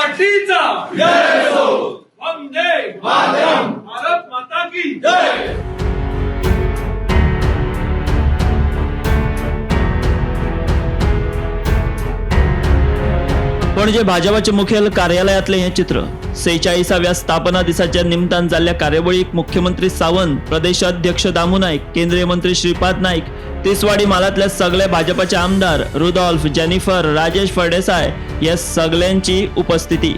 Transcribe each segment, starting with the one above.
पार्टीचा जय हो. वंदे मातरम. भारत माता की जय. पणजे भाजपाचे मुखेल कार्यालयातले हे चित्र 46व्या स्थापना दिसाच्या निमतान जाल्ल्या कार्यावळीक मुख्यमंत्री सावंत, प्रदेशाध्यक्ष दामू नाईक, केंद्रीय मंत्री श्रीपाद नाईक, तिसवाडी मालातले सगळे भाजपाचे आमदार रुडॉल्फ, जेनिफर, राजेश फळदेसाय या सगळ्यांची उपस्थिती.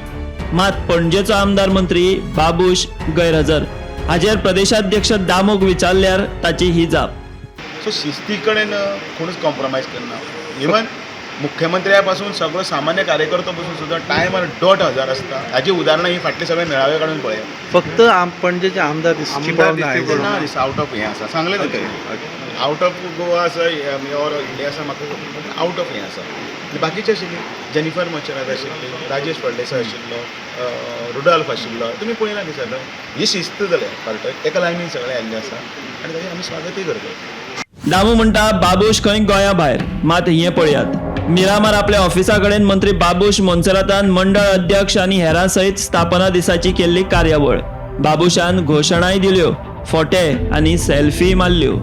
मात पणजेचो आमदार मंत्री बाबूश गैरहजर. हाजेर प्रदेशाध्यक्ष दामूक विचारल्यार ताची ही जाप. सो शिस्ती कडेन कोणूच कॉम्प्रोमाइज करना. इवन मुख्यमंत्र्यापासून सगळो सामान्य कार्यकर्तो पासून सुद्धा टायमार डॉट हजर असता. हाची उदाहरणां ही फाटले सगळे मेळावे काढून पळया. फक्त पणजेचे आमदार दिसची पावना ना दिस आउट ऑफ हें आसा सांगलें ना ते आउट ऑफ गोवा आसा ऑर इंडिया आसा म्हाका आउट ऑफ हें आसा. आनी बाकीचे आशिल्ली जेनिफर मच्छरात आशिल्ली, राजेश फळदेसाय आशिल्लो, रुडॉल्फ आशिल्लो. तुमी पळयना दिसता ही शिस्त जाल्या पार्ट एका लायनीन सगळे आयिल्ले आसा आनी ताचें आमी स्वागतूय करता. दामू म्हणटा बाबूश खंय गोंया भायर. मात हे पळयात. मिरामार आपल्या ऑफिसा कडेन मंत्री बाबूश मोन्सेरातान मंडळ अध्यक्ष आनी हेरां सयत स्थापना दिसाची केल्ली कार्यावळ. बाबूशान घोशणाय दिल्यो, फोटे आनी सेल्फी मारल्यो.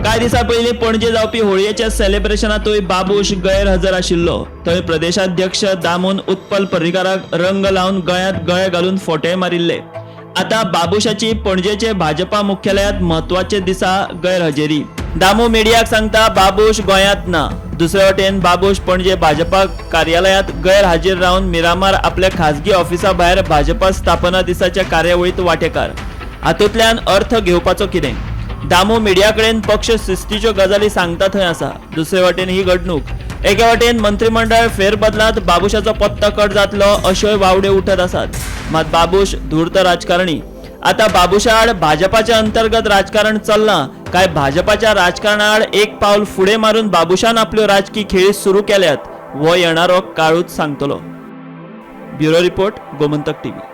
कांय दिसा पयलीं पणजे जावपी होळयेच्या सेलिब्रेशनातूय बाबूश गैरहजर आशिल्लो. थंय प्रदेशाध्यक्ष दामून उत्पल पर्रीकाराक रंग लावन गळ्यांत गळे घालून फोटे मारिल्ले. आता बाबूशाची पणजेचे भाजपा मुख्यालयात म्हत्वाचे दिसा गैरहजेरी. दामू मिडियाक सांगता बाबूश गोंयांत ना. दुसरे वटेन बाबूश पणजे भाजपा कार्यालयात गैरहाजीर रावन मिरामार आपल्या खासगी ऑफिसा भायर भाजपा स्थापना दिसाच्या कार्यावळीत वांटेकार. हातूंतल्यान अर्थ घेवपाचो कितें? दामू मिडिया कडेन पक्ष शिस्तीच्यो गजाली सांगता थंय आसा. दुसरे वटेन ही घडणूक. एके वटेन मंत्रिमंडळ फेरबदलांत बाबूशाचो पत्तो कट जातलो अश्योय वावड्यो उठत आसात. मात बाबूश धूर्त राजकारणी. आता बाबूशा आड भाजपाच्या अंतर्गत राजकारण चल्लां काय भाजपाच्या राजकारणा आड एक पावल फुडें मारून बाबूशान आपल्यो राजकी खेळी सुरू केल्यात हो येणारो काळूच सांगतलो. Bureau report, Gomantak TV.